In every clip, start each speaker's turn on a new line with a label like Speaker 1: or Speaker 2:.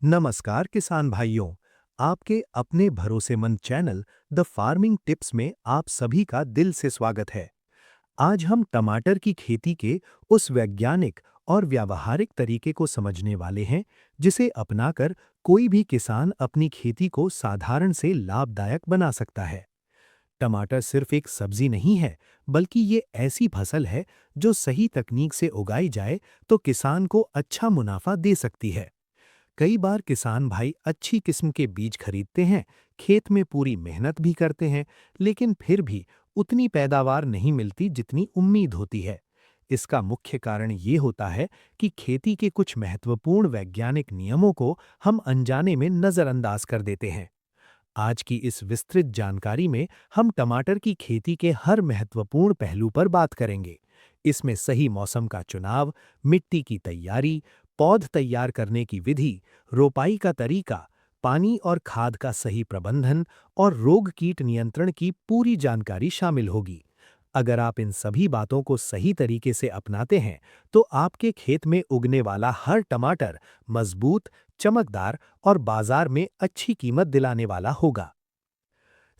Speaker 1: नमस्कार किसान भाइयों। आपके अपने भरोसेमंद चैनल द फार्मिंग टिप्स में आप सभी का दिल से स्वागत है। आज हम टमाटर की खेती के उस वैज्ञानिक और व्यावहारिक तरीके को समझने वाले हैं जिसे अपनाकर कोई भी किसान अपनी खेती को साधारण से लाभदायक बना सकता है। टमाटर सिर्फ एक सब्जी नहीं है, बल्कि ये ऐसी फसल है जो सही तकनीक से उगाई जाए तो किसान को अच्छा मुनाफा दे सकती है। कई बार किसान भाई अच्छी किस्म के बीज खरीदते हैं, खेत में पूरी मेहनत भी करते हैं, लेकिन फिर भी उतनी पैदावार नहीं मिलती जितनी उम्मीद होती है। इसका मुख्य कारण ये होता है कि खेती के कुछ महत्वपूर्ण वैज्ञानिक नियमों को हम अनजाने में नजरअंदाज कर देते हैं। आज की इस विस्तृत जानकारी में हम टमाटर की खेती के हर महत्वपूर्ण पहलू पर बात करेंगे। इसमें सही मौसम का चुनाव, मिट्टी की तैयारी, पौध तैयार करने की विधि, रोपाई का तरीका, पानी और खाद का सही प्रबंधन और रोग कीट नियंत्रण की पूरी जानकारी शामिल होगी। अगर आप इन सभी बातों को सही तरीके से अपनाते हैं, तो आपके खेत में उगने वाला हर टमाटर मजबूत, चमकदार और बाजार में अच्छी कीमत दिलाने वाला होगा।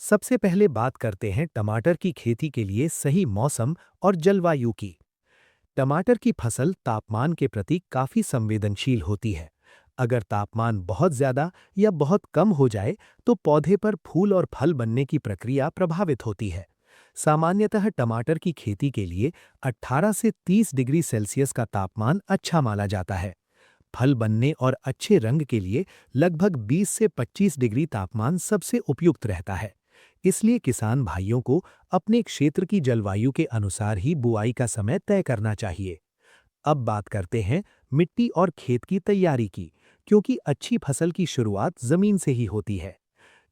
Speaker 1: सबसे पहले बात करते हैं टमाटर की खेती के लिए सही मौसम और जलवायु की। टमाटर की फसल तापमान के प्रति काफी संवेदनशील होती है। अगर तापमान बहुत ज्यादा या बहुत कम हो जाए, तो पौधे पर फूल और फल बनने की प्रक्रिया प्रभावित होती है। सामान्यतः टमाटर की खेती के लिए 18 से 30 डिग्री सेल्सियस का तापमान अच्छा माना जाता है। फल बनने और अच्छे रंग के लिए लगभग 20 से 25 डिग्री तापमान सबसे उपयुक्त रहता है। इसलिए किसान भाइयों को अपने क्षेत्र की जलवायु के अनुसार ही बुआई का समय तय करना चाहिए। अब बात करते हैं मिट्टी और खेत की तैयारी की, क्योंकि अच्छी फसल की शुरुआत जमीन से ही होती है।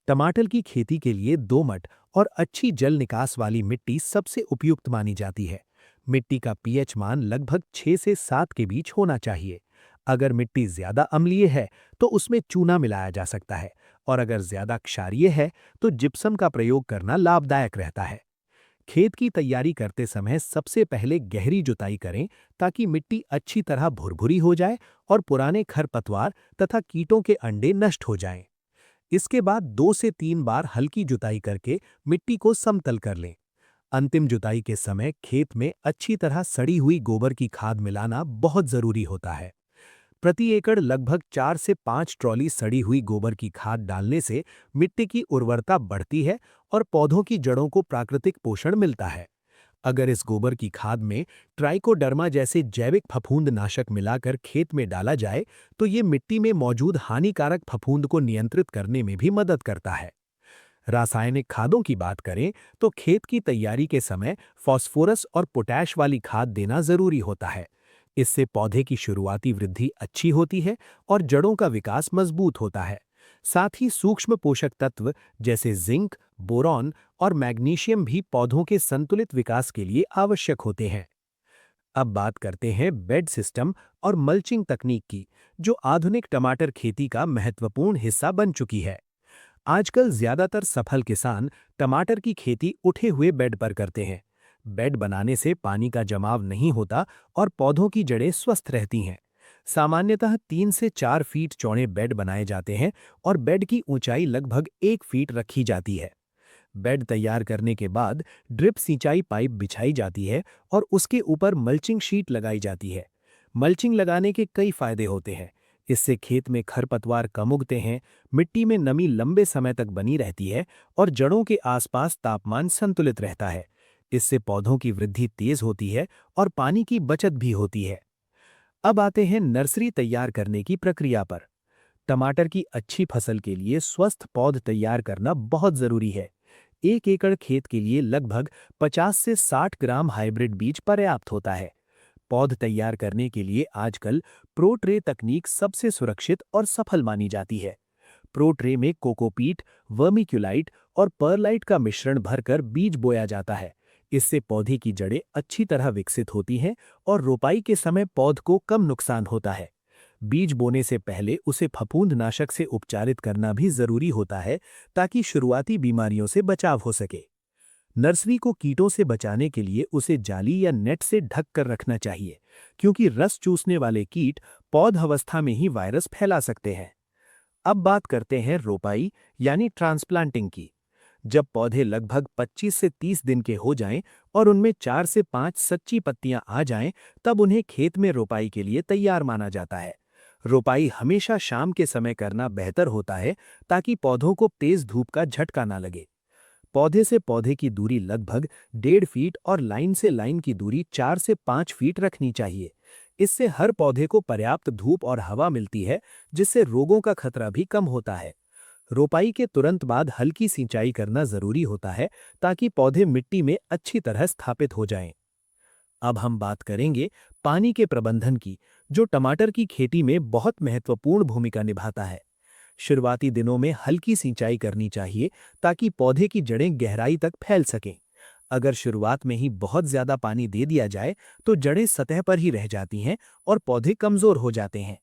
Speaker 1: टमाटर की खेती के लिए दोमट और अच्छी जल निकास वाली मिट्टी सबसे उपयुक्त मानी जाती है। मिट्टी का पीएच मान लगभग 6 से 7 के बीच होना चाहिए। अगर मिट्टी ज्यादा अम्लीय है, तो उसमें चूना मिलाया जा सकता है, और अगर ज्यादा क्षारीय है, तो जिप्सम का प्रयोग करना लाभदायक रहता है। खेत की तैयारी करते समय सबसे पहले गहरी जुताई करें, ताकि मिट्टी अच्छी तरह भुरभुरी हो जाए और पुराने खरपतवार तथा कीटों के अंडे नष्ट हो जाएं। इसके बाद 2 से 3 बार हल्की जुताई करके मिट्टी को समतल कर लें। अंतिम जुताई के समय खेत में अच्छी तरह सड़ी हुई गोबर की खाद मिलाना बहुत जरूरी होता है। प्रति एकड़ लगभग 4 से 5 ट्रॉली सड़ी हुई गोबर की खाद डालने से मिट्टी की उर्वरता बढ़ती है और पौधों की जड़ों को प्राकृतिक पोषण मिलता है। अगर इस गोबर की खाद में ट्राइकोडर्मा जैसे जैविक फफूंदनाशक मिलाकर खेत में डाला जाए, तो ये मिट्टी में मौजूद हानिकारक फफूंद को नियंत्रित करने में भी मदद करता है। रासायनिक खादों की बात करें, तो खेत की तैयारी के समय फास्फोरस और पोटैश वाली खाद देना जरूरी होता है। इससे पौधे की शुरुआती वृद्धि अच्छी होती है और जड़ों का विकास मजबूत होता है। साथ ही सूक्ष्म पोषक तत्व जैसे जिंक, बोरॉन और मैग्नीशियम भी पौधों के संतुलित विकास के लिए आवश्यक होते हैं। अब बात करते हैं बेड सिस्टम और मल्चिंग तकनीक की, जो आधुनिक टमाटर खेती का महत्वपूर्ण हिस्सा बन चुकी है। आजकल ज्यादातर सफल किसान टमाटर की खेती उठे हुए बेड पर करते हैं। बेड बनाने से पानी का जमाव नहीं होता और पौधों की जड़ें स्वस्थ रहती हैं। सामान्यतः 3 से 4 फीट चौड़े बेड बनाए जाते हैं और बेड की ऊंचाई लगभग 1 फीट रखी जाती है। बेड तैयार करने के बाद ड्रिप सिंचाई पाइप बिछाई जाती है और उसके ऊपर मल्चिंग शीट लगाई जाती है। मल्चिंग लगाने के कई फायदे होते हैं। इससे खेत में खरपतवार कम उगते हैं, मिट्टी में नमी लंबे समय तक बनी रहती है और जड़ों के आसपास तापमान संतुलित रहता है। इससे पौधों की वृद्धि तेज होती है और पानी की बचत भी होती है। अब आते हैं नर्सरी तैयार करने की प्रक्रिया पर। टमाटर की अच्छी फसल के लिए स्वस्थ पौध तैयार करना बहुत जरूरी है। 1 एकड़ खेत के लिए लगभग 50 से 60 ग्राम हाइब्रिड बीज पर्याप्त होता है। पौध तैयार करने के लिए आजकल प्रो ट्रे तकनीक सबसे सुरक्षित और सफल मानी जाती है। प्रो ट्रे में कोकोपीट, वर्मिक्यूलाइट और परलाइट का मिश्रण भरकर बीज बोया जाता है। इससे पौधे की जड़ें अच्छी तरह विकसित होती हैं और रोपाई के समय पौध को कम नुकसान होता है। बीज बोने से पहले उसे फफूंदनाशक से उपचारित करना भी जरूरी होता है, ताकि शुरुआती बीमारियों से बचाव हो सके। नर्सरी को कीटों से बचाने के लिए उसे जाली या नेट से ढक कर रखना चाहिए, क्योंकि रस चूसने वाले कीट पौध अवस्था में ही वायरस फैला सकते हैं। अब बात करते हैं रोपाई यानी ट्रांसप्लांटिंग की। जब पौधे लगभग 25 से 30 दिन के हो जाएं और उनमें 4 से 5 सच्ची पत्तियां आ जाएं, तब उन्हें खेत में रोपाई के लिए तैयार माना जाता है। रोपाई हमेशा शाम के समय करना बेहतर होता है ताकि पौधों को तेज धूप का झटका ना लगे। पौधे से पौधे की दूरी लगभग 1.5 फीट और लाइन से लाइन की दूरी 4 से 5 फीट रखनी चाहिए। इससे हर पौधे को पर्याप्त धूप और हवा मिलती है, जिससे रोगों का खतरा भी कम होता है। रोपाई के तुरंत बाद हल्की सिंचाई करना जरूरी होता है ताकि पौधे मिट्टी में अच्छी तरह स्थापित हो जाएं। अब हम बात करेंगे पानी के प्रबंधन की, जो टमाटर की खेती में बहुत महत्वपूर्ण भूमिका निभाता है। शुरुआती दिनों में हल्की सिंचाई करनी चाहिए ताकि पौधे की जड़ें गहराई तक फैल सकें। अगर शुरुआत में ही बहुत ज्यादा पानी दे दिया जाए तो जड़ें सतह पर ही रह जाती हैं और पौधे कमजोर हो जाते हैं।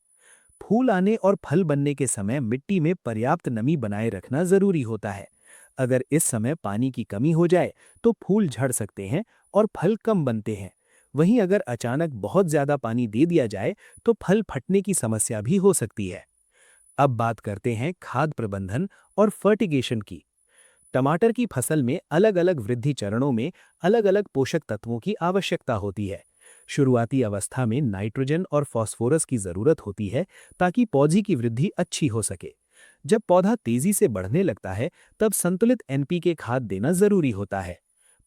Speaker 1: फूल आने और फल बनने के समय मिट्टी में पर्याप्त नमी बनाए रखना जरूरी होता है। अगर इस समय पानी की कमी हो जाए तो फूल झड़ सकते हैं और फल कम बनते हैं। वहीं अगर अचानक बहुत ज्यादा पानी दे दिया जाए तो फल फटने की समस्या भी हो सकती है। अब बात करते हैं खाद प्रबंधन और फर्टिगेशन की। टमाटर की फसल में अलग अलग वृद्धि चरणों में अलग अलग पोषक तत्वों की आवश्यकता होती है। शुरुआती अवस्था में नाइट्रोजन और फास्फोरस की जरूरत होती है ताकि पौधे की वृद्धि अच्छी हो सके। जब पौधा तेजी से बढ़ने लगता है तब संतुलित एनपीके खाद देना जरूरी होता है।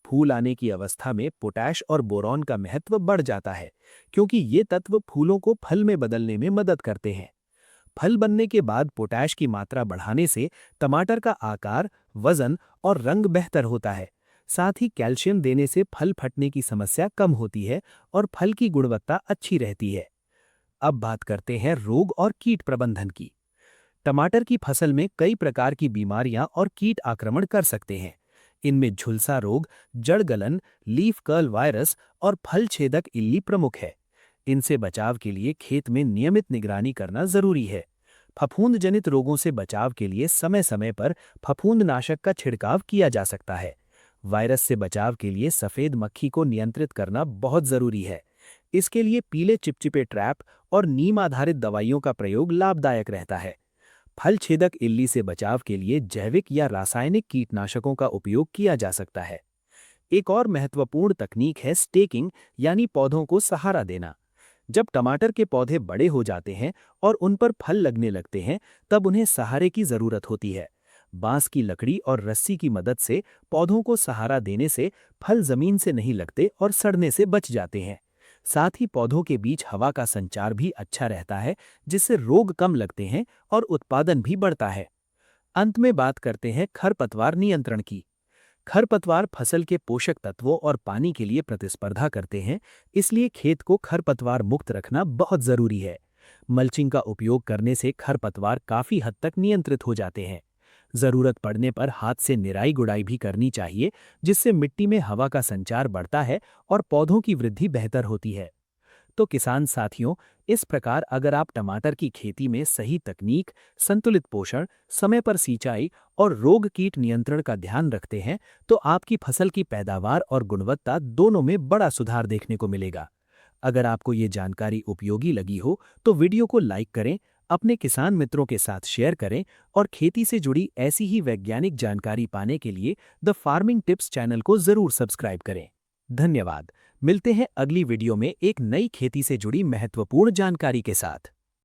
Speaker 1: फूल आने की अवस्था में पोटैश और बोरॉन का महत्व बढ़ जाता है, क्योंकि ये तत्व फूलों को फल में बदलने में मदद करते हैं। फल बनने के बाद पोटैश की मात्रा बढ़ाने से टमाटर का आकार, वजन और रंग बेहतर होता है। साथ ही कैल्शियम देने से फल फटने की समस्या कम होती है और फल की गुणवत्ता अच्छी रहती है। अब बात करते हैं रोग और कीट प्रबंधन की। टमाटर की फसल में कई प्रकार की बीमारियां और कीट आक्रमण कर सकते हैं। इनमें झुलसा रोग, जड़ गलन, लीफ कर्ल वायरस और फल छेदक इल्ली प्रमुख है। इनसे बचाव के लिए खेत में नियमित निगरानी करना जरूरी है। फफूंद जनित रोगों से बचाव के लिए समय समय पर फफूंदनाशक का छिड़काव किया जा सकता है। वायरस से बचाव के लिए सफेद मक्खी को नियंत्रित करना बहुत जरूरी है। इसके लिए पीले चिपचिपे ट्रैप और नीम आधारित दवाइयों का प्रयोग लाभदायक रहता है। फल छेदक इल्ली से बचाव के लिए जैविक या रासायनिक कीटनाशकों का उपयोग किया जा सकता है। एक और महत्वपूर्ण तकनीक है स्टेकिंग, यानी पौधों को सहारा देना। जब टमाटर के पौधे बड़े हो जाते हैं और उन पर फल लगने लगते हैं, तब उन्हें सहारे की जरूरत होती है। बांस की लकड़ी और रस्सी की मदद से पौधों को सहारा देने से फल जमीन से नहीं लगते और सड़ने से बच जाते हैं। साथ ही पौधों के बीच हवा का संचार भी अच्छा रहता है, जिससे रोग कम लगते हैं और उत्पादन भी बढ़ता है। अंत में बात करते हैं खरपतवार नियंत्रण की। खरपतवार फसल के पोषक तत्वों और पानी के लिए प्रतिस्पर्धा करते हैं, इसलिए खेत को खरपतवार मुक्त रखना बहुत जरूरी है। मल्चिंग का उपयोग करने से खरपतवार काफी हद तक नियंत्रित हो जाते हैं। जरूरत पड़ने पर हाथ से निराई गुड़ाई भी करनी चाहिए, जिससे मिट्टी में हवा का संचार बढ़ता है और पौधों की वृद्धि बेहतर होती है। तो किसान साथियों, इस प्रकार अगर आप टमाटर की खेती में सही तकनीक, संतुलित पोषण, समय पर सिंचाई और रोग कीट नियंत्रण का ध्यान रखते हैं, तो आपकी फसल की पैदावार और गुणवत्ता दोनों में बड़ा सुधार देखने को मिलेगा। अगर आपको ये जानकारी उपयोगी लगी हो तो वीडियो को लाइक करें, अपने किसान मित्रों के साथ शेयर करें और खेती से जुड़ी ऐसी ही वैज्ञानिक जानकारी पाने के लिए द फार्मिंग टिप्स चैनल को जरूर सब्सक्राइब करें। धन्यवाद। मिलते हैं अगली वीडियो में एक नई खेती से जुड़ी महत्वपूर्ण जानकारी के साथ।